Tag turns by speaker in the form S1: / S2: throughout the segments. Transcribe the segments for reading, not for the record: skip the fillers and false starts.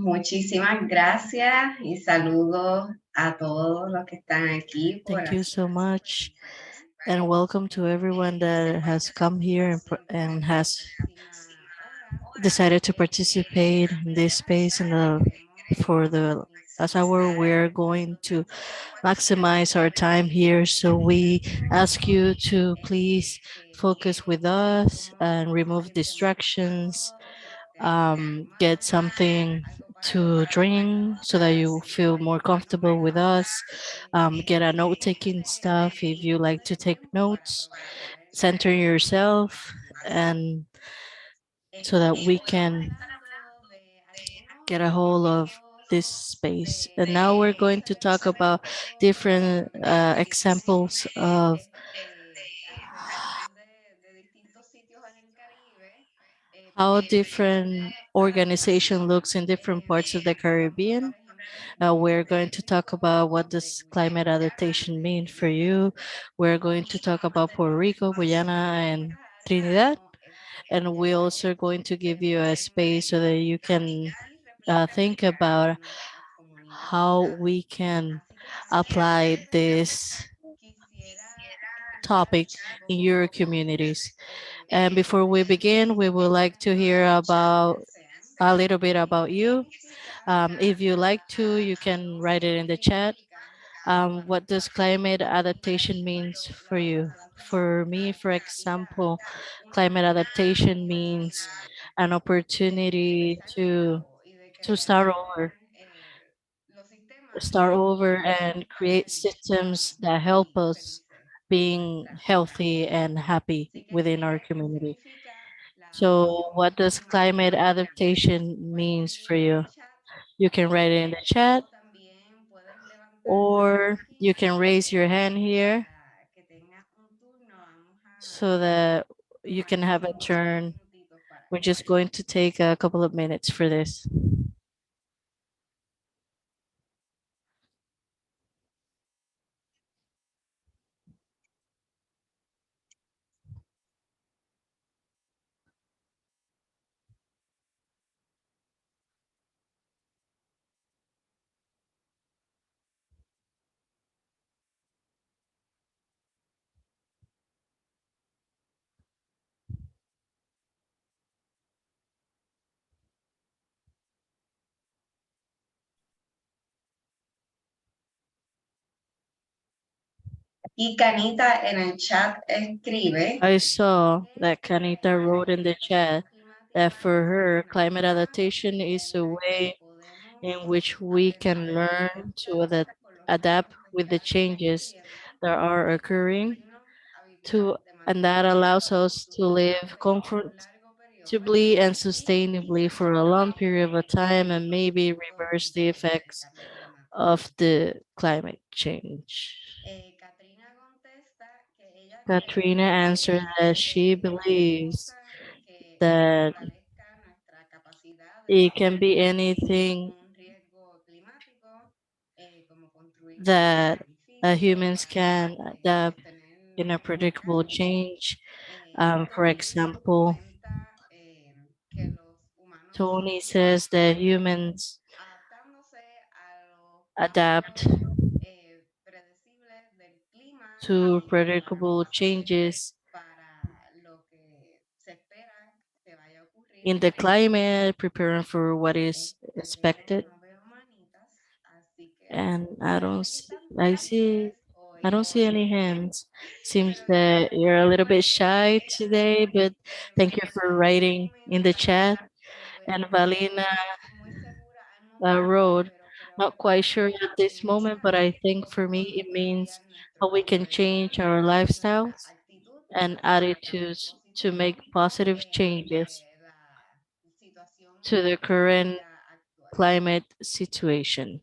S1: Muchísimas gracias y saludos a todos los que están aquí por
S2: Thank you
S1: hacer
S2: so much, and welcome to everyone that has come here and has decided to participate in this space in for the as hour. We're going to maximize our time here, so we ask you to please focus with us and remove distractions. Get something to drink so that you feel more comfortable with us. Get a note taking stuff if you like to take notes. Center yourself, and so that we can get a hold of this space. And now we're going to talk about different examples of how different organization looks in different parts of the Caribbean. We're going to talk about what does climate adaptation mean for you. We're going to talk about Puerto Rico, Guyana, and Trinidad. And we're also going to give you a space so that you can think about how we can apply this topic in your communities. And before we begin, we would like to hear about a little bit about you. If you like to, you can write it in the chat. What does climate adaptation means for you? For me, for example, climate adaptation means an opportunity to start over and create systems that help us being healthy and happy within our community. So what does climate adaptation means for you? You can write it in the chat, or you can raise your hand here so that you can have a turn. We're just going to take a couple of minutes for this.
S1: Y Canita en el chat escribe,
S2: I saw that Kanita wrote in the chat that for her, climate adaptation is a way in which we can learn to adapt with the changes that are occurring to, and that allows us to live comfortably and sustainably for a long period of time and maybe reverse the effects of the climate change. Katrina answered that she believes that it can be anything that humans can adapt in a predictable change. For example, Tony says that humans adapt to predictable changes in the climate, preparing for what is expected. And I don't see any hands. Seems that you're a little bit shy today, but thank you for writing in the chat. And Valina wrote, not quite sure at this moment, but I think for me it means how we can change our lifestyles and attitudes to make positive changes to the current climate situation.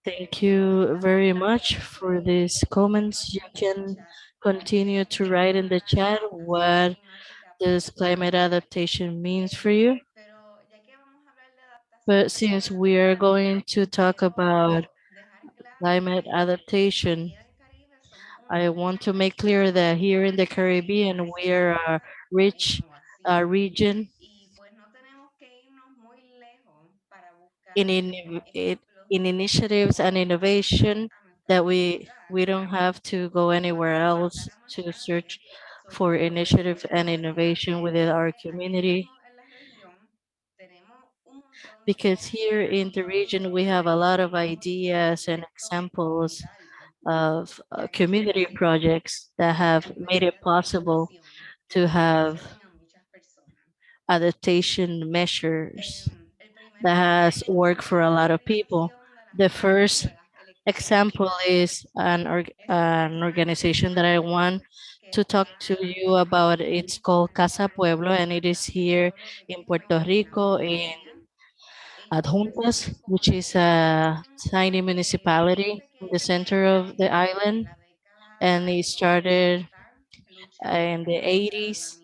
S2: Thank you very much for these comments. You can continue to write in the chat what does climate adaptation means for you. But since we are going to talk about climate adaptation, I want to make clear that here in the Caribbean, we are a rich region in in initiatives and innovation that we don't have to go anywhere else to search for initiative and innovation within our community, because here in the region we have a lot of ideas and examples of community projects that have made it possible to have adaptation measures that has worked for a lot of people. The first example is an organization that I want to talk to you about. It's called Casa Pueblo, and it is here in Puerto Rico in Adjuntas, which is a tiny municipality in the center of the island. And it started in the 80s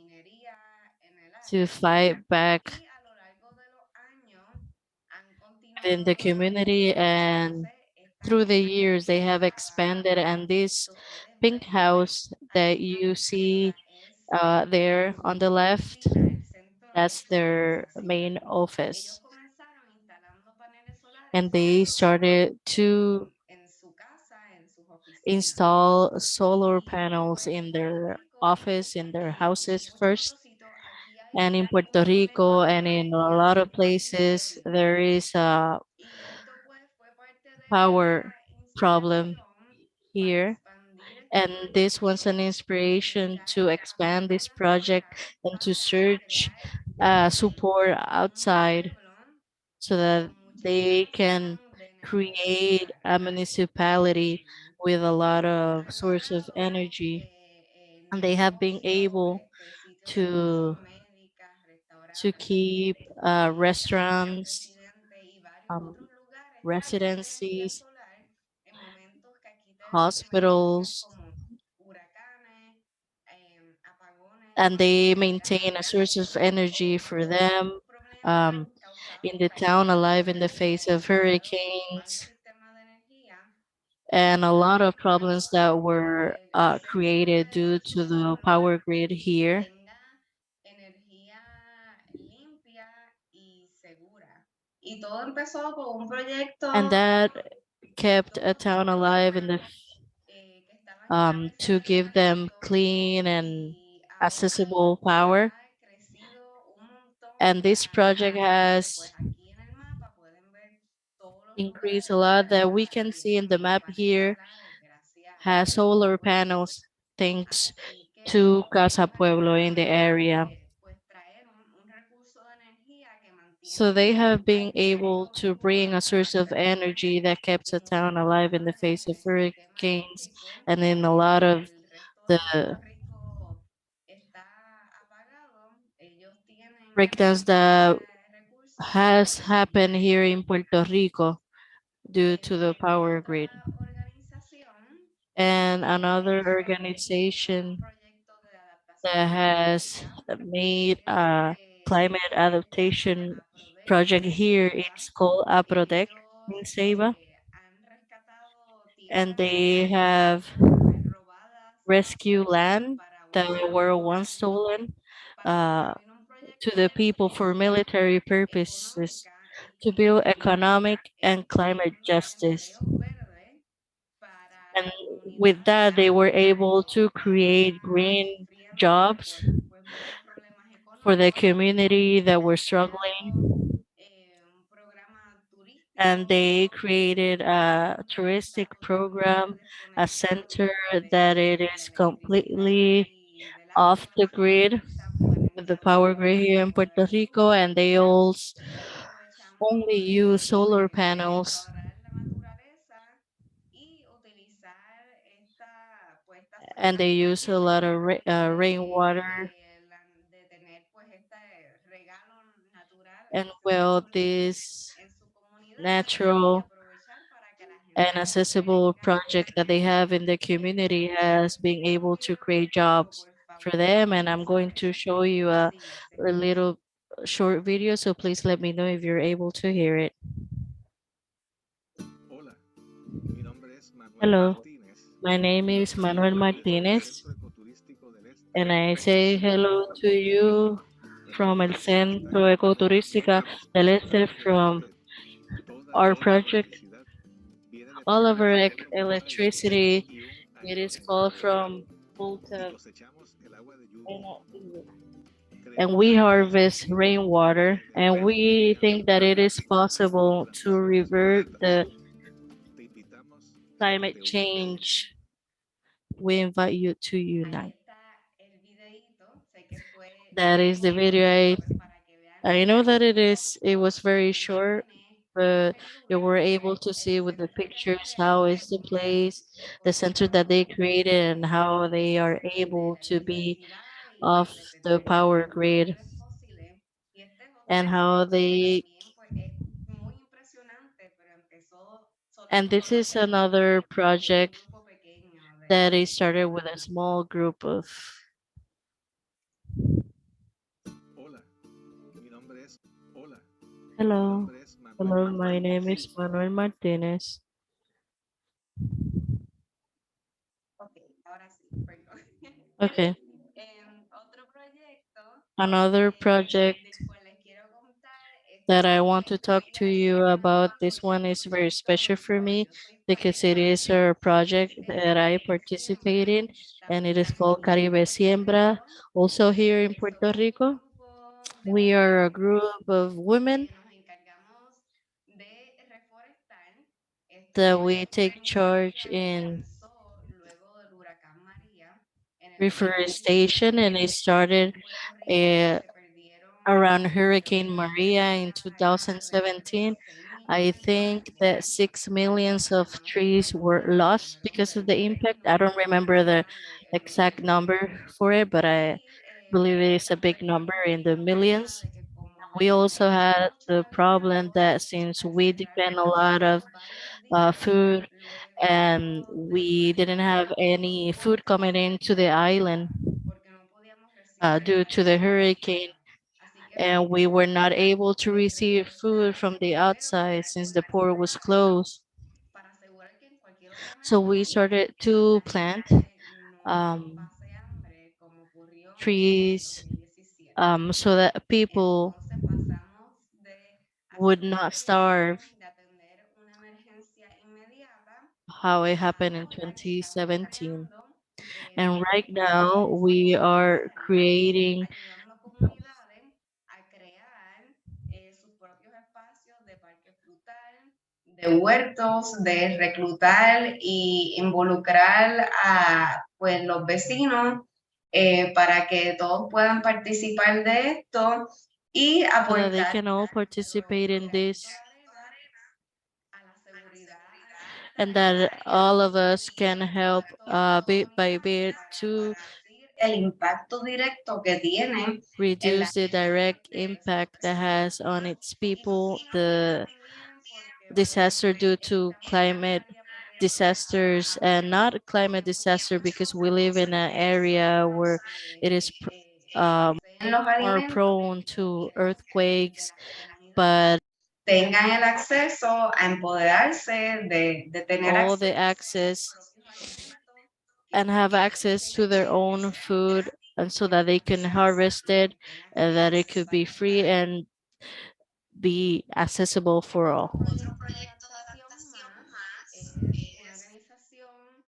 S2: to fight back within the community, and through the years they have expanded. And this pink house that you see there on the left, that's their main office. And they started to install solar panels in their office, in their houses first. And in Puerto Rico and in a lot of places, there is a power problem here. And this was an inspiration to expand this project and to search support outside so that they can create a municipality with a lot of source of energy. And they have been able to keep restaurants, um, residencies, hospitals, and they maintain a source of energy for them um, in the town, alive in the face of hurricanes and a lot of problems that were created due to the power grid here.
S1: Y todo empezó con un proyecto
S2: And that kept a town alive in the
S1: que estaban
S2: to give them
S1: estableciendo
S2: clean and
S1: y
S2: accessible power.
S1: ha crecido un montón.
S2: And this project has
S1: Pues aquí en el mapa pueden ver todos los
S2: increased a
S1: lugares
S2: lot
S1: donde
S2: that we
S1: está
S2: can see in
S1: creciendo
S2: the
S1: de
S2: map here,
S1: manera clave gracias
S2: has
S1: a este
S2: solar
S1: proyecto.
S2: panels thanks
S1: Así que
S2: to Casa
S1: esta
S2: Pueblo in the
S1: campaña
S2: area.
S1: de pues traer un recurso de energía que
S2: So
S1: mantiene
S2: they have
S1: al
S2: been able
S1: pueblo
S2: to
S1: vivo
S2: bring
S1: a
S2: a source
S1: través
S2: of
S1: de los
S2: energy
S1: años
S2: that keeps
S1: y
S2: a town alive in the
S1: funcionar
S2: face
S1: en
S2: of
S1: el sistema
S2: hurricanes
S1: eléctrico
S2: and in a lot
S1: mientras
S2: of
S1: el resto de
S2: the
S1: Puerto Rico está apagado. Ellos tienen
S2: breakdowns that
S1: ese recurso
S2: has
S1: para
S2: happened here in Puerto Rico due to the power grid.
S1: otra organización
S2: And another
S1: usualmente es un
S2: organization
S1: proyecto de
S2: that
S1: adaptación
S2: has
S1: climática.
S2: made a climate
S1: Se llama
S2: adaptation
S1: Aprodec
S2: project
S1: en
S2: here.
S1: Ceiba.
S2: It's called Aprodec
S1: Ellos
S2: in Ceiba,
S1: han rescatado
S2: and
S1: tierras
S2: they have
S1: pues robadas
S2: rescue land
S1: para
S2: that
S1: uso
S2: were
S1: agrícola.
S2: once stolen
S1: Para
S2: uh,
S1: construir un
S2: to
S1: proyecto
S2: the
S1: de
S2: people for military
S1: eficiencia
S2: purposes
S1: económica y
S2: to build
S1: climática
S2: economic and climate
S1: generando
S2: justice.
S1: empleos verdes para
S2: And
S1: la
S2: with
S1: comunidad
S2: that, they were able to
S1: que está
S2: create green
S1: sufriendo
S2: jobs
S1: pues varios problemas
S2: for the
S1: económicos.
S2: community that
S1: Han
S2: were
S1: creado
S2: struggling.
S1: un programa
S2: And
S1: turístico
S2: they created a
S1: donde
S2: touristic
S1: está totalmente
S2: program, a
S1: desconectado
S2: center that it
S1: de la
S2: is
S1: electricidad
S2: completely
S1: y del
S2: off
S1: agua.
S2: the grid,
S1: Utilizan
S2: with the
S1: paneles
S2: power
S1: solares
S2: grid here in
S1: para
S2: Puerto
S1: la
S2: Rico,
S1: luz
S2: and they also
S1: y aprovechando
S2: only use solar
S1: pues
S2: panels,
S1: restaurar la naturaleza y utilizar estas
S2: and
S1: zonas
S2: they use a lot
S1: también
S2: of rainwater.
S1: de tener pues este regalo natural,
S2: And
S1: energía
S2: well,
S1: solar
S2: this
S1: en su comunidad y
S2: natural
S1: aprovechar para que la
S2: and
S1: gente
S2: accessible
S1: tenga
S2: project that they have in the community has been able to create
S1: pero
S2: jobs
S1: por
S2: for
S1: favor
S2: them. And I'm going to
S1: utilice
S2: show you a
S1: se escucha.
S2: little short video, so please let me know if you're able to hear it.
S3: Hola, mi nombre es Manuel
S2: Hello,
S3: Martínez
S2: my name
S3: y
S2: is
S3: les
S2: Manuel
S3: saludo desde el
S2: Martinez,
S3: Centro Ecoturístico del Este,
S2: and I say
S3: Ceiba,
S2: hello to
S3: Puerto Rico.
S2: you
S3: Nuestro
S2: from El
S3: país está
S2: Centro Ecoturística
S3: completamente
S2: del Este
S3: desconectado de la
S2: from
S3: red
S2: our
S3: Toda la
S2: project,
S3: electricidad viene de
S2: all of our
S3: pequeños termometros
S2: electricity,
S3: y un
S2: it is
S3: aerómetro
S2: called
S3: de agua.
S2: from
S3: Y
S2: Volta,
S3: cosechamos el agua de lluvia.
S2: and
S3: Creemos
S2: we
S3: que es
S2: harvest
S3: posible
S2: rainwater, and
S3: revertir
S2: we
S3: cambios
S2: think that it is
S3: climáticos
S2: possible
S3: durante
S2: to
S3: semanas
S2: revert
S3: inmediatas.
S2: the
S3: Te invitamos a
S2: climate
S3: que te unas.
S2: change. We invite you to
S1: Ahí
S2: unite.
S1: está el videíto. Sé que fue
S2: That is the
S1: corto,
S2: video.
S1: pero pues para que vean
S2: I
S1: las
S2: know that it was very short,
S1: imágenes, cómo es
S2: but
S1: el
S2: you were
S1: lugar.
S2: able to see with
S1: Se
S2: the
S1: trata
S2: pictures how
S1: de
S2: is the
S1: una
S2: place, the center that they
S1: exposición
S2: created, and how they are
S1: de
S2: able
S1: la
S2: to be
S1: electricidad y la
S2: off the
S1: independencia de
S2: power
S1: los
S2: grid,
S1: combustibles fósiles. Y este es
S2: and
S1: otro
S2: how
S1: que
S2: they
S1: también pues es muy impresionante, pero empezó
S2: and this
S1: solo
S2: is another
S1: con un
S2: project
S1: grupo pequeño
S2: that is
S1: de
S2: started with a
S1: personas.
S2: small group of.
S3: Hola, mi nombre es Hola, mi
S2: Hello,
S3: nombre es Manuel
S2: hello, my
S3: Martínez.
S2: name is Manuel Martinez.
S1: Ok, ahora sí, perdón.
S2: Okay,
S1: Otro proyecto
S2: another project
S1: del cual les quiero contar,
S2: that
S1: este
S2: I want to talk
S1: estoy
S2: to you about.
S1: participando
S2: This
S1: en
S2: one
S1: el
S2: is very
S1: proyecto
S2: special
S1: del
S2: for
S1: cual
S2: me
S1: yo soy
S2: because it
S1: parte.
S2: is a project that I
S1: En
S2: participate in,
S1: diciembre,
S2: and it
S1: también
S2: is
S1: aquí
S2: called
S1: en
S2: Caribe
S1: Puerto
S2: Siembra.
S1: Rico,
S2: Also here in Puerto
S1: somos un
S2: Rico,
S1: grupo de
S2: we are a
S1: mujeres
S2: group of women
S1: que nos encargamos de reforestar. Este
S2: that we
S1: fue una
S2: take charge
S1: iniciativa que
S2: in
S1: lanzó luego del huracán María en el
S2: reforestation,
S1: 2017.
S2: and it started
S1: En Puerto Rico
S2: uh,
S1: se perdieron,
S2: around
S1: creo
S2: Hurricane
S1: que la
S2: Maria
S1: cifra
S2: in
S1: era alrededor de
S2: 2017.
S1: 6
S2: I
S1: millones de
S2: think that
S1: árboles.
S2: 6 millions of
S1: No
S2: trees
S1: recuerdo
S2: were
S1: bien el
S2: lost
S1: número,
S2: because of
S1: pero
S2: the
S1: sé que el
S2: impact. I don't
S1: número
S2: remember
S1: es
S2: the
S1: grande en
S2: exact
S1: números.
S2: number for it, but I
S1: Y
S2: believe it
S1: pues
S2: is a big number
S1: enfrentamos
S2: in
S1: el
S2: the
S1: problema
S2: millions.
S1: de que como
S2: We also
S1: existe
S2: had
S1: mucho
S2: the problem
S1: alimentos,
S2: that since
S1: al
S2: we
S1: cerrar
S2: depend a lot of
S1: por varios días,
S2: food and
S1: luego del
S2: we didn't have
S1: huracán,
S2: any food coming into the island
S1: porque no podíamos recibir
S2: due to the
S1: alimentos de
S2: hurricane,
S1: afuera. Así que
S2: and we were not able to receive food from the outside since the port was closed.
S1: para asegurar que en cualquier otra
S2: So we
S1: emergencia
S2: started to
S1: la
S2: plant
S1: gente no
S2: um,
S1: pase hambre como ocurrió en el
S2: trees
S1: 2017.
S2: so that people
S1: Entonces pasamos de
S2: would
S1: hacer un
S2: not
S1: servicio
S2: starve
S1: de atender una emergencia inmediata
S2: how it
S1: a
S2: happened in
S1: ahora que estamos
S2: 2017.
S1: creando
S2: And right now
S1: proyectos
S2: we are
S1: comunitarios,
S2: creating
S1: ayudando a comunidades a crear sus propios espacios de parque frutal, de huertos, de reclutar y involucrar a pues, los vecinos para que todos puedan participar de esto y
S2: so that they
S1: aportar
S2: can all
S1: nuestro,
S2: participate in
S1: granito
S2: this,
S1: de arena a la seguridad
S2: and
S1: alimentaria
S2: that all of us can
S1: y
S2: help
S1: todas las
S2: bit by
S1: comunidades
S2: bit to
S1: para reducir el impacto directo que tiene en la
S2: reduce the
S1: vida
S2: direct
S1: de esas
S2: impact that has
S1: personas.
S2: on its people,
S1: Y
S2: the
S1: también porque pues
S2: disaster due to
S1: estamos en un
S2: climate
S1: área protegida
S2: disasters, and not climate disaster because we live in an area where it is
S1: escaseen los
S2: more
S1: alimentos
S2: prone
S1: y
S2: to
S1: de
S2: earthquakes,
S1: las comunidades
S2: but
S1: tengan el acceso a empoderarse, de tener
S2: all the
S1: acceso a sus
S2: access
S1: propios alimentos, que
S2: and have access
S1: estén
S2: to their own food, and so that they can harvest it
S1: estén
S2: and that it
S1: accesibles
S2: could
S1: para
S2: be free
S1: todos.
S2: and be accessible for
S1: Otro
S2: all.
S1: proyecto de adaptación más es una organización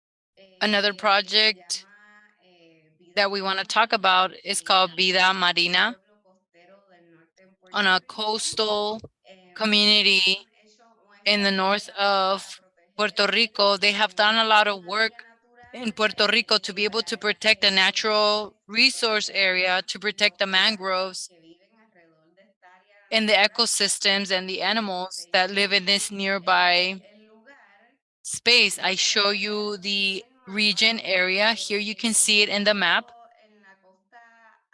S4: Another
S1: que se
S4: project
S1: llama Vida
S4: that we want to talk
S1: Marina,
S4: about is called Vida
S1: un
S4: Marina
S1: pueblo costero del norte en
S4: on
S1: Puerto
S4: a
S1: Rico.
S4: coastal
S1: Ellos
S4: community
S1: han hecho un
S4: in the
S1: esfuerzo
S4: north
S1: grande para
S4: of Puerto
S1: proteger
S4: Rico. They have done a lot of
S1: una
S4: work
S1: área natural
S4: in Puerto Rico to be able to protect a natural resource area, to protect
S1: los
S4: the
S1: peces
S4: mangroves
S1: que viven alrededor de esta área
S4: and the
S1: natural.
S4: ecosystems and the animals
S1: Se
S4: that
S1: hizo
S4: live in this
S1: el,
S4: nearby
S1: el lugar
S4: space. I show you
S1: en
S4: the
S1: el
S4: region
S1: mapa,
S4: area. Here you can see
S1: como
S4: it in the map,
S1: todo en la costa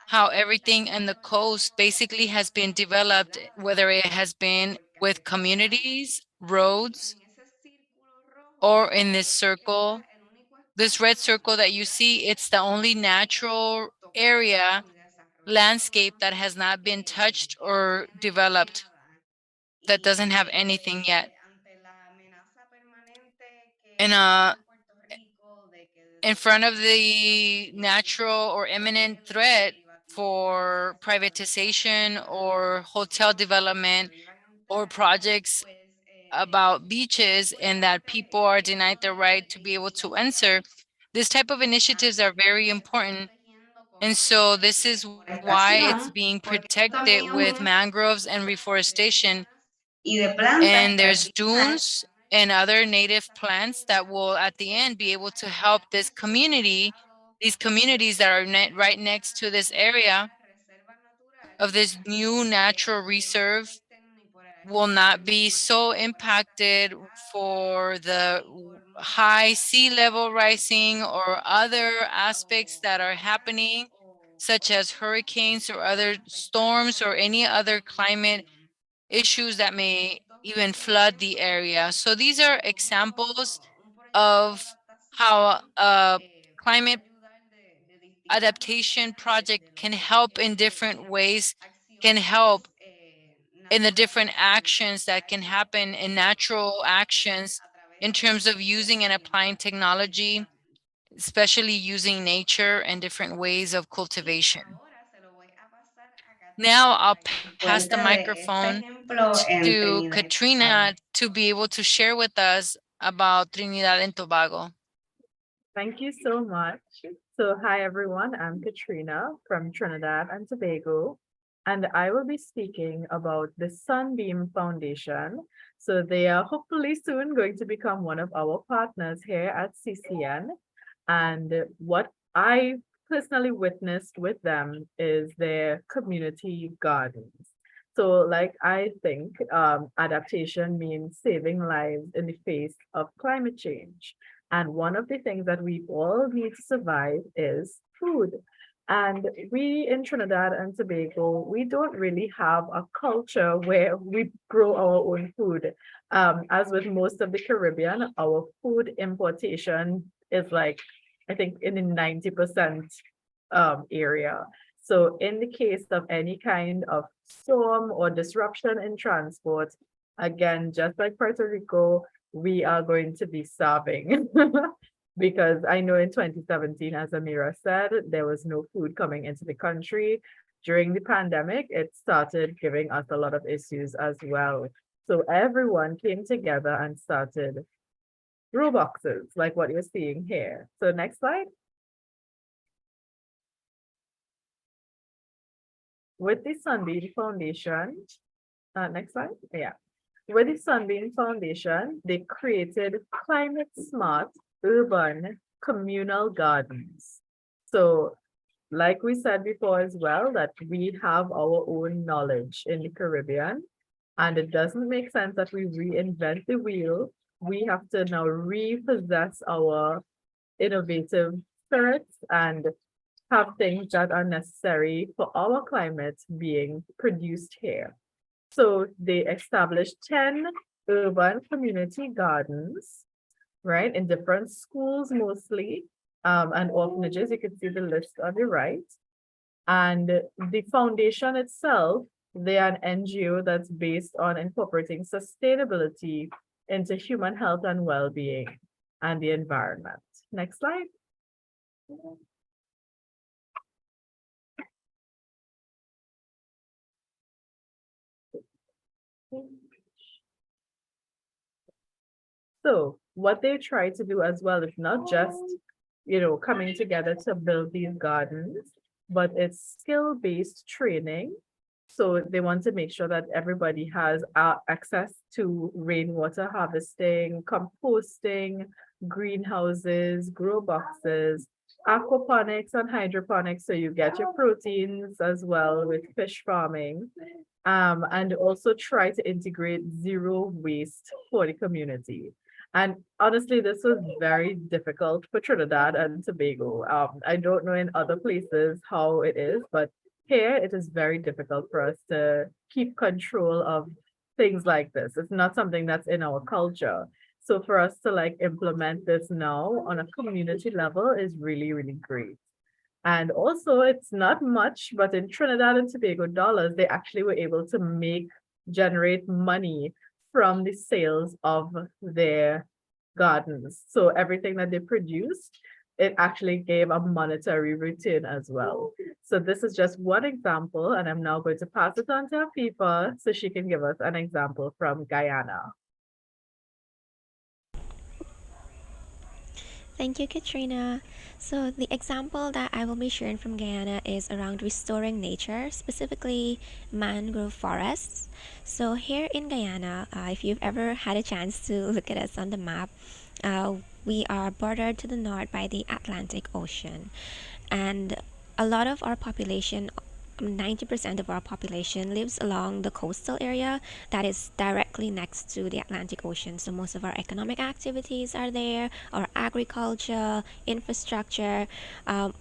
S4: how
S1: atlántica
S4: everything
S1: se ha
S4: in the coast
S1: desarrollado
S4: basically
S1: en
S4: has been
S1: zonas
S4: developed,
S1: pobladas
S4: whether it has been
S1: por
S4: with
S1: carreteras
S4: communities,
S1: y
S4: roads,
S1: en ese círculo rojo
S4: or in this
S1: es el que está
S4: circle.
S1: el único
S4: This red
S1: espacio
S4: circle that you
S1: natural
S4: see, it's the only
S1: que no ha sido
S4: natural
S1: tocado
S4: area,
S1: ni
S4: landscape
S1: desarrollado
S4: that has not been touched
S1: que no
S4: or
S1: tiene
S4: developed,
S1: nada
S4: that
S1: y
S4: doesn't have anything yet.
S1: ante la amenaza permanente
S4: And
S1: que hay en Puerto Rico de que
S4: in front of
S1: desaparezca
S4: the
S1: cualquier
S4: natural or imminent
S1: hotel que
S4: threat
S1: privaticen para
S4: for
S1: establecer
S4: privatization or hotel
S1: negocios que
S4: development
S1: no iban a
S4: or
S1: entrar,
S4: projects
S1: pues
S4: about beaches and that people are denied the right to be able to enter, this type of initiatives are very important. And so this is why it's being protected with mangroves and reforestation.
S1: y de plantas
S4: And
S1: que al
S4: there's
S1: final
S4: dunes and other native plants that will at the end be able to help these communities that are right next to this area of this new natural reserve will not be so impacted for the high sea level rising or other aspects that are happening, such as hurricanes or other storms or any other climate issues that may even flood the area. So these are examples of how a climate adaptation project can help in different ways, can help in the different actions that can happen in natural actions in terms of using and applying technology, especially using nature and different ways of cultivation. Now I'll pass the microphone
S1: ejemplo en
S4: to
S1: Trinidad y
S4: Katrina to be able to share with us about Trinidad and Tobago.
S5: Thank you so much. So, hi everyone, I'm Katrina from Trinidad and Tobago, and I will be speaking about the Sunbeam Foundation. So, they are hopefully soon going to become one of our partners here at CCN. And what I personally witnessed with them is their community gardens. So, like, I think adaptation means saving lives in the face of climate change. And one of the things that we all need to survive is food. And we in Trinidad and Tobago, we don't really have a culture where we grow our own food. As with most of the Caribbean, our food importation is like, I think, in the 90% area. So in the case of any kind of storm or disruption in transport, again, just like Puerto Rico, we are going to be starving. Because I know in 2017, as Amira said, there was no food coming into the country. During the pandemic, it started giving us a lot of issues as well. So everyone came together and started grow boxes, like what you're seeing here. So next slide. With the Sunbeam Foundation, next slide, yeah. With the Sunbeam Foundation, they created climate smart urban communal gardens. So, like we said before as well, that we have our own knowledge in the Caribbean, and it doesn't make sense that we reinvent the wheel. We have to now repossess our innovative spirits and have things that are necessary for our climate being produced here. So they established 10 urban community gardens, right, in different schools mostly, and orphanages. You can see the list on the right. And the foundation itself, they are an NGO that's based on incorporating sustainability into human health and well-being and the environment. Next slide. So what they try to do as well is not just, coming together to build these gardens, but it's skill-based training. So they want to make sure that everybody has access to rainwater harvesting, composting, greenhouses, grow boxes, aquaponics and hydroponics. So you get your proteins as well with fish farming. And also try to integrate zero waste for the community. And honestly, this was very difficult for Trinidad and Tobago. I don't know in other places how it is, but here it is very difficult for us to keep control of things like this. It's not something that's in our culture. So for us to like implement this now on a community level is really, really great. And also, it's not much, but in Trinidad and Tobago dollars, they actually were able to generate money from the sales of their gardens. So everything that they produced, it actually gave a monetary return as well. So this is just one example, and I'm now going to pass it on to Afifa so she can give us an example from Guyana.
S6: Thank you, Katrina. So, the example that I will be sharing from Guyana is around restoring nature, specifically mangrove forests. So, here in Guyana, if you've ever had a chance to look at us on the map, uh, we are bordered to the north by the Atlantic Ocean. And a lot of our population, 90% of our population lives along the coastal area that is directly next to the Atlantic Ocean. So most of our economic activities are there, our agriculture, infrastructure, um,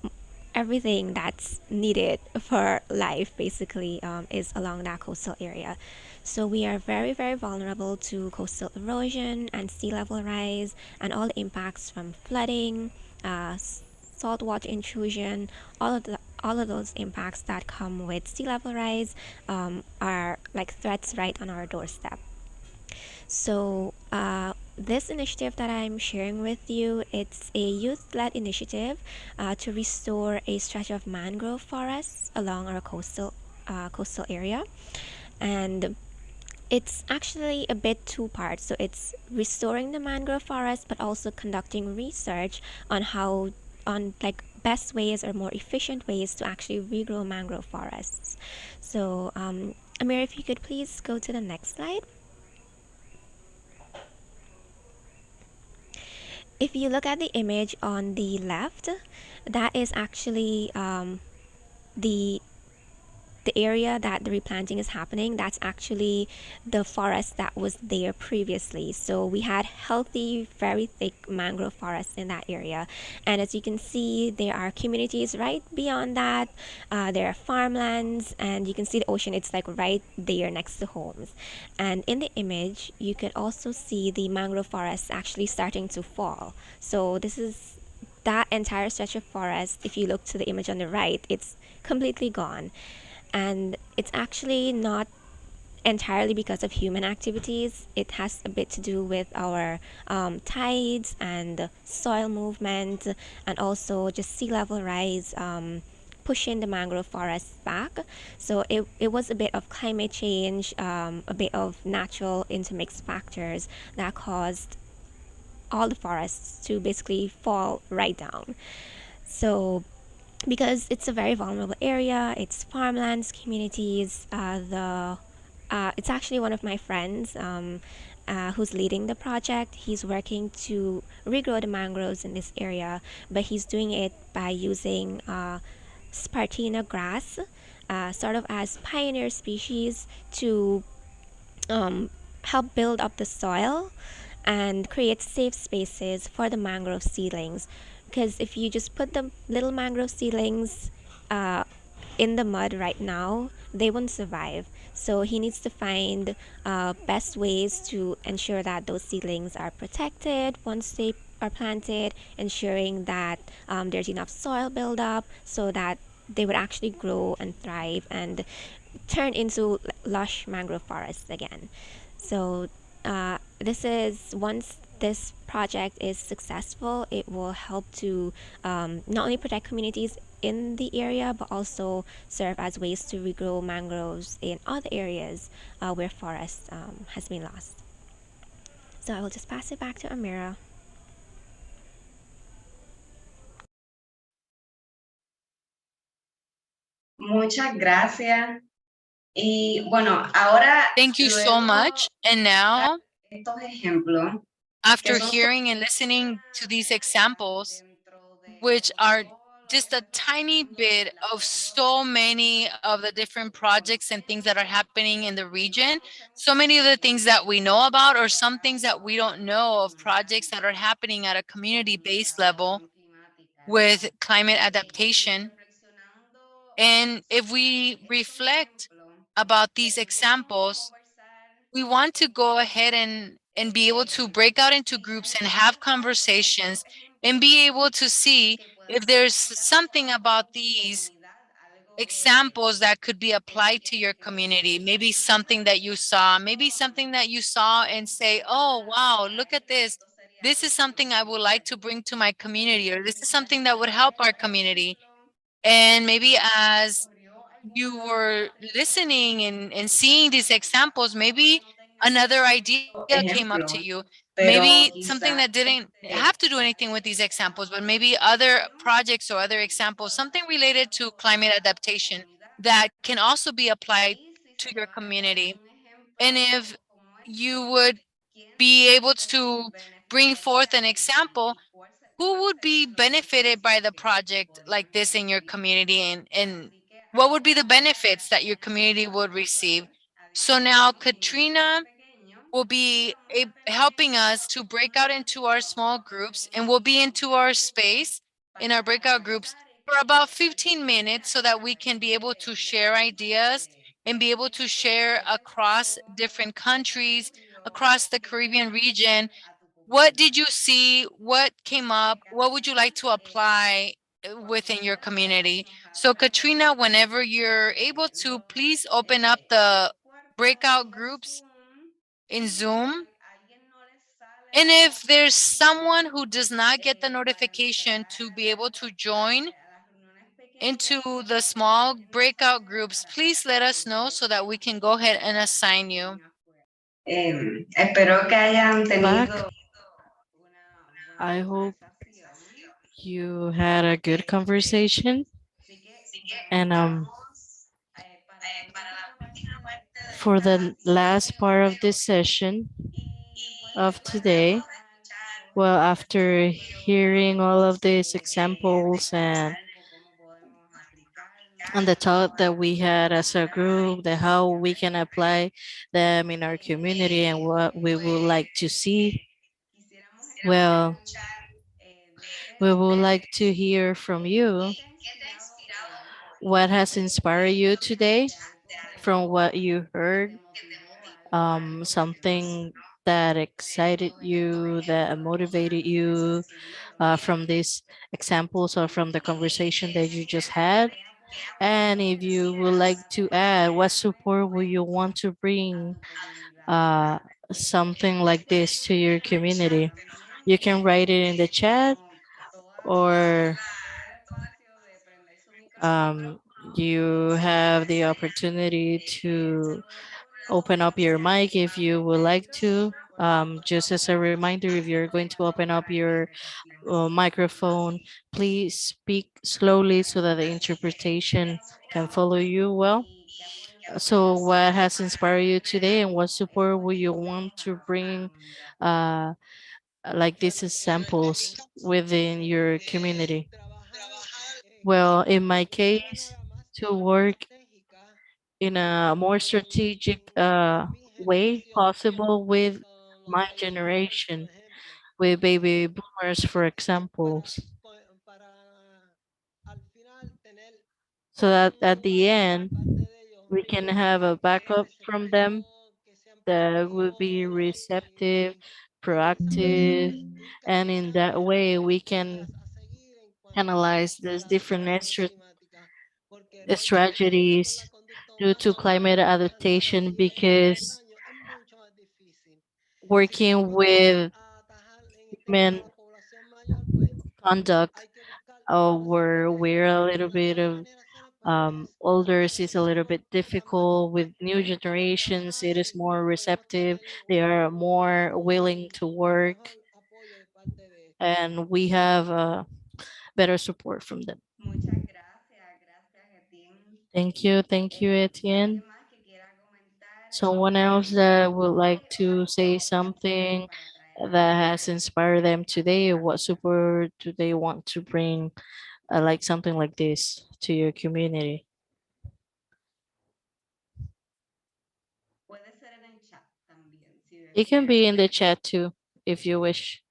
S6: everything that's needed for life basically is along that coastal area. So we are very, very vulnerable to coastal erosion and sea level rise and all the impacts from flooding, saltwater intrusion, all of those impacts that come with sea level rise are like threats right on our doorstep. So this initiative that I'm sharing with you, it's a youth-led initiative to restore a stretch of mangrove forests along our coastal area, and it's actually a bit two parts. So it's restoring the mangrove forest, but also conducting research on how on like best ways or more efficient ways to actually regrow mangrove forests. So Amir, if you could please go to the next slide. If you look at the image on the left, that is actually the the area that the replanting is happening, that's actually the forest that was there previously. So we had healthy, very thick mangrove forests in that area. And as you can see, there are communities right beyond that. There are farmlands, and you can see the ocean. It's like right there next to homes. And in the image, you could also see the mangrove forests actually starting to fall. So this is that entire stretch of forest. If you look to the image on the right, it's completely gone. And it's actually not entirely because of human activities. It has a bit to do with our tides and soil movement, and also just sea level rise pushing the mangrove forests back. So it was a bit of climate change, a bit of natural intermixed factors that caused all the forests to basically fall right down. So because it's a very vulnerable area. It's farmlands, communities. It's actually one of my friends who's leading the project. He's working to regrow the mangroves in this area, but he's doing it by using Spartina grass, sort of as pioneer species to um, help build up the soil and create safe spaces for the mangrove seedlings. Because if you just put the little mangrove seedlings uh, in the mud right now, they won't survive. So he needs to find best ways to ensure that those seedlings are protected once they are planted, ensuring that there's enough soil buildup so that they would actually grow and thrive and turn into lush mangrove forests again. So this is once this project is successful, it will help to not only protect communities in the area, but also serve as ways to regrow mangroves in other areas where forest has been lost. So I will just pass it back to Amira.
S1: Muchas gracias. Y bueno, ahora
S4: Thank you so
S1: luego
S4: much. And now,
S1: estos ejemplos que
S4: after
S1: son solo
S4: hearing and listening to these examples,
S1: dentro de
S4: which are
S1: todos
S4: just
S1: los
S4: a tiny
S1: desarrollos
S4: bit
S1: y las
S4: of
S1: tecnologías
S4: so many of the different projects and things that are happening in the region. So many of the things that we know about, or some things that we don't know of projects that are happening at a community based level with climate adaptation. And if we reflect about these examples, we want to go ahead and be able to break out into groups and have conversations and be able to see if there's something about these examples that could be applied to your community. Maybe something that you saw, maybe something that you saw and say, oh, wow, look at this. This is something I would like to bring to my community, or this is something that would help our community. And maybe as you were listening and seeing these examples, maybe another idea came up to you.
S1: ejemplos,
S4: maybe something that didn't have to do anything with these examples, but maybe other projects or other examples, something related to climate adaptation that can also be applied to your community. And if you would be able to bring forth an example, who would be benefited by the project like this in your community, and what would be the benefits that your community would receive? So now Katrina will be helping us to break out into our small groups, and we'll be into our space in our breakout groups for about 15 minutes so that we can be able to share ideas and be able to share across different countries, across the Caribbean region. What did you see? What came up? What would you like to apply within your community? So Katrina, whenever you're able to, please open up the breakout groups in Zoom. And if there's someone who does not get the notification to be able to join into the small breakout groups, please let us know so that we can go ahead and assign you.
S1: Espero que hayan
S2: Back.
S1: tenido una
S2: I
S1: buena
S2: hope
S1: conversación.
S2: you had a good conversation.
S1: Así que
S2: And
S1: para la última parte
S2: for the last part of this session
S1: y podemos
S2: of today,
S1: aprovechar
S2: well,
S1: todo
S2: after hearing all of these examples
S1: algo, cómo podemos
S2: and
S1: aplicarlo,
S2: the thought that we had as a group, that how we can apply them in our community and what we would like to see,
S1: quisiéramos
S2: well,
S1: de
S2: we
S1: ustedes
S2: would like to hear from
S1: qué
S2: you.
S1: te ha inspirado hoy
S2: What has inspired you today
S1: de algo
S2: from what you
S1: que
S2: heard?
S1: te motivó, algo que te
S2: Something that excited you, that motivated you from these examples or from the conversation that you just had.
S1: qué apoyo
S2: And if you would like to add, what support would you want to
S1: a
S2: bring
S1: tu comunidad.
S2: uh, something like this to your community?
S1: También
S2: You can write it in the chat, or
S1: todo el espacio de prender su
S2: um,
S1: micrófono
S2: you have the opportunity to open up your mic if you would like to. Just as a reminder, if you're going to open up your microphone, please speak slowly so that the interpretation can follow you well.
S1: qué apoyo
S2: So, what has inspired you today, and what support will you want to bring, uh, like these examples within your community? Well, in my case, to work in a more strategic way possible with my generation, with baby boomers, for examples, so that at the end we can have a backup from them that would be receptive, proactive, and in that way we can analyze these different strategies due to climate adaptation, because working with human conduct, where we're a little bit of older, is a little bit difficult. With new generations, it is more receptive. They are more willing to work, and we have better support from them.
S1: muchas gracias Etienne.
S2: Thank you, Etienne.
S1: ¿Alguien más que quiera comentar
S2: Someone else that would like to say something
S1: para traer
S2: that has inspired them today, or what support do they want to bring, like something like this to your community?
S1: puede ser en el chat también si
S2: It can
S1: desea.
S2: be in the chat too, if you wish.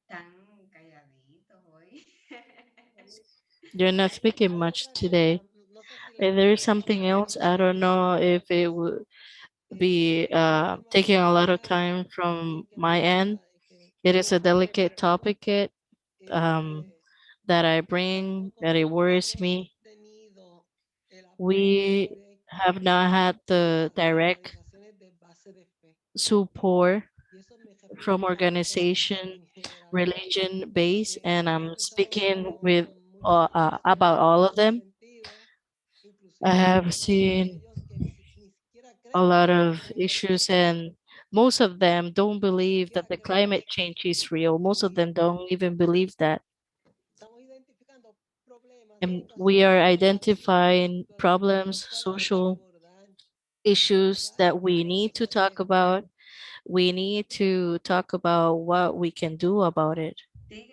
S1: Tan calladitos hoy.
S2: You're not speaking much today. If there is something else, I don't know if it would be taking a lot of time from my end. It is a delicate topic um, that I bring, that it worries me. We have not had the direct support from organization, religion base, and I'm speaking with about all of them. I have seen a lot of issues, and most of them don't believe that the climate change is real. Most of them don't even believe that. And we are identifying problems, social issues that we need to talk about. We need to talk about what we can do about it.
S1: Sí,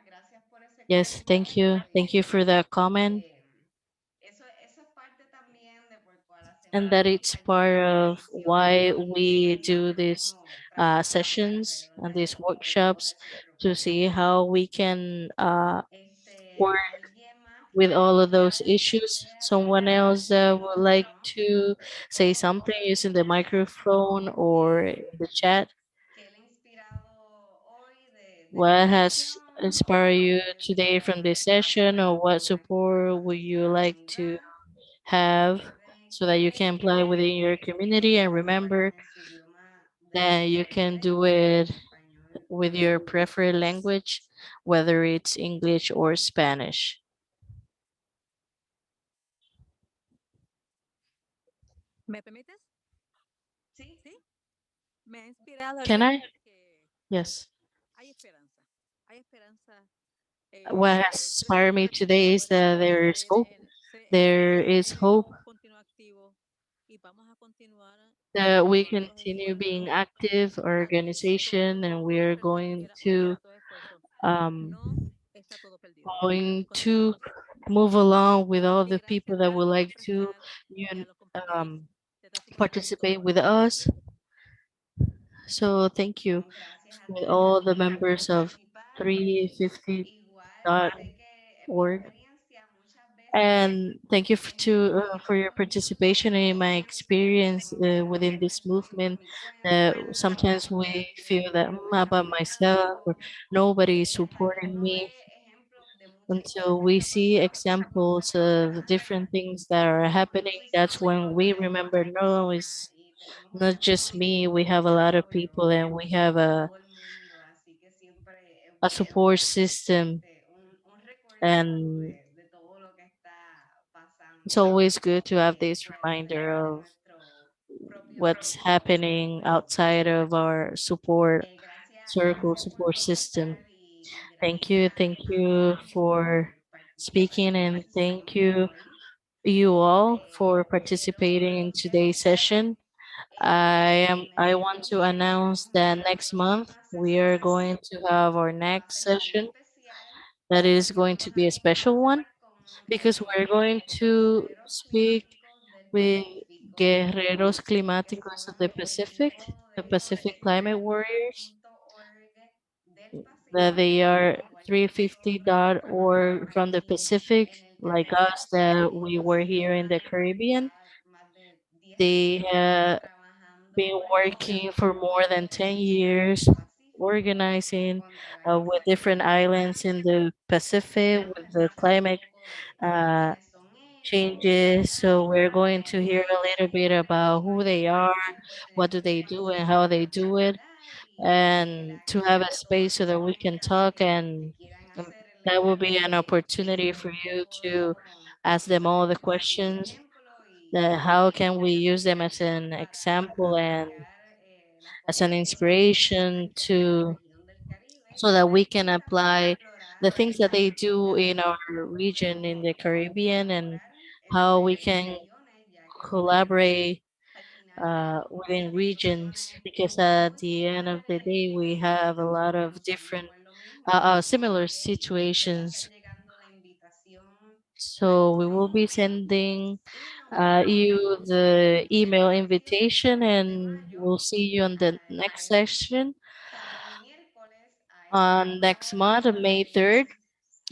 S1: gracias por ese
S2: Yes, thank
S1: comentario.
S2: you. Thank you for that comment.
S1: Eso es parte también de por cuál
S2: And
S1: hacemos
S2: that it's part of why we do these sessions and these workshops to see how we can work with all of those issues. Someone else would like to say something using the microphone or in the chat.
S1: que le ha inspirado hoy de
S2: What has
S1: reflexión
S2: inspired
S1: o
S2: you
S1: de
S2: today from this session, or what
S1: alguna
S2: support would you like to
S1: comunidad.
S2: have
S1: Recuerden
S2: so that you can apply within your community? And remember
S1: en su idioma
S2: that
S1: de
S2: you can do
S1: preferencia,
S2: it
S1: español
S2: with your preferred language, whether it's English or Spanish.
S1: sí.
S2: Can I? Yes. What has inspired me today is that there is hope. There is hope that we continue being active organization, and we are um, going to move along with all the people that would like to un- um, participate with us. So thank you
S1: Gracias a
S2: with
S1: todos
S2: all the
S1: por
S2: members of
S1: participar.
S2: 350.org.
S1: Igual sé que en mi experiencia muchas veces
S2: And thank you for your
S1: estos
S2: participation in my
S1: grupos
S2: experience
S1: pensamos
S2: within
S1: que
S2: this
S1: son por
S2: movement.
S1: mi cuenta,
S2: Sometimes we feel that
S1: que voy
S2: about myself or
S1: caminando.
S2: nobody is
S1: Hasta que
S2: supporting
S1: uno
S2: me
S1: ve ejemplos de muchas cosas
S2: until
S1: que
S2: we
S1: está
S2: see examples of different things that are happening. That's when we remember, no, it's
S1: y tenemos un
S2: not just
S1: montón
S2: me. We
S1: de
S2: have a lot of
S1: apoyo
S2: people and we have
S1: de todo el mundo, así que siempre es
S2: a
S1: bueno
S2: support system,
S1: un recordatorio
S2: and
S1: de todo lo que está
S2: it's
S1: pasando
S2: always good to have this
S1: fuera,
S2: reminder
S1: ¿verdad? De
S2: of
S1: nuestro propio
S2: what's happening
S1: círculo.
S2: outside of our support circle,
S1: Gracias por
S2: support system.
S1: comentar y gracias
S2: Thank
S1: a
S2: you
S1: todos
S2: for
S1: por
S2: speaking,
S1: su
S2: and thank
S1: participación
S2: you
S1: hoy.
S2: you all for
S1: Quiero
S2: participating in today's
S1: anunciarles
S2: session. I
S1: mes que
S2: want to
S1: viene
S2: announce
S1: tenemos
S2: that
S1: nuestra
S2: next month
S1: próxima
S2: we are
S1: sesión
S2: going to have our
S1: que va a
S2: next
S1: ser muy
S2: session.
S1: especial
S2: That is
S1: porque
S2: going
S1: vamos
S2: to be a
S1: a
S2: special one
S1: hablar con
S2: because we're going
S1: los
S2: to
S1: guerreros
S2: speak
S1: climáticos del
S2: with
S1: Pacífico,
S2: guerreros
S1: que
S2: climáticos of
S1: son el equipo
S2: The
S1: de
S2: Pacific Climate Warriors,
S1: 350.org del
S2: that they
S1: Pacífico,
S2: are
S1: igual que nosotros,
S2: 350.org from the
S1: aquí
S2: Pacific,
S1: en el
S2: like
S1: Caribe.
S2: us, that we were
S1: Así que
S2: here in the
S1: van
S2: Caribbean.
S1: ya más de 10
S2: They
S1: años
S2: have been
S1: trabajando en
S2: working for more
S1: conjunto
S2: than
S1: con
S2: 10
S1: islas
S2: years,
S1: del Pacífico
S2: organizing
S1: contra la
S2: with different islands in the Pacific with the
S1: un
S2: climate
S1: poco de
S2: uh,
S1: quiénes son ellos,
S2: changes.
S1: ¿verdad?
S2: So we're going to hear a little
S1: Y
S2: bit about who they are,
S1: gracias por
S2: what
S1: tener
S2: do they do, and
S1: esa
S2: how they do it,
S1: capacidad y le
S2: and to have a
S1: agradezco a
S2: space
S1: todas
S2: so that
S1: esas
S2: we can
S1: comunidades
S2: talk,
S1: que
S2: and
S1: quieran
S2: um,
S1: hacer el
S2: that will be
S1: esfuerzo
S2: an opportunity for
S1: de
S2: you to
S1: poder
S2: ask them all the
S1: seguir mi
S2: questions,
S1: ejemplo
S2: that how can we use them as an example and
S1: apoyar las
S2: as an
S1: conservaciones
S2: inspiration
S1: allá en la
S2: to
S1: región del Caribe
S2: so that we can
S1: y también
S2: apply the
S1: explorar
S2: things that they do in our
S1: cómo
S2: region in the
S1: podemos
S2: Caribbean, and
S1: colaborar
S2: how we
S1: entre las
S2: can
S1: regiones, ya que pues
S2: collaborate
S1: al final
S2: within regions,
S1: situaciones
S2: because at
S1: muy
S2: the end of the
S1: similares
S2: day we have a lot of
S1: luchamos
S2: different
S1: por lo mismo, así
S2: similar
S1: que les va a estar
S2: situations.
S1: llegando la invitación al
S2: So we will
S1: correo
S2: be sending
S1: y nos vemos
S2: you the email
S1: ha sido el
S2: invitation,
S1: 16 de
S2: and
S1: mayo
S2: we'll see you on the next session
S1: cada miércoles a esta
S2: on
S1: hora
S2: next month, May
S1: de
S2: 3rd,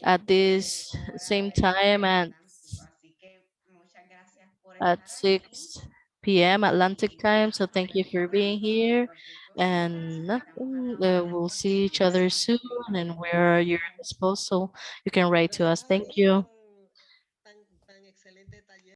S2: at this
S1: hora
S2: same time
S1: Atlántico. Así que muchas gracias por
S2: at
S1: estar aquí
S2: 6 p.m. Atlantic
S1: y
S2: time. So
S1: nada, nos
S2: thank you
S1: vemos
S2: for being
S1: pronto y
S2: here.
S1: cualquier cosita
S2: And
S1: estamos a
S2: nothing,
S1: la orden.
S2: we'll see each other soon. And we're at your disposal. You can write to us. Thank you.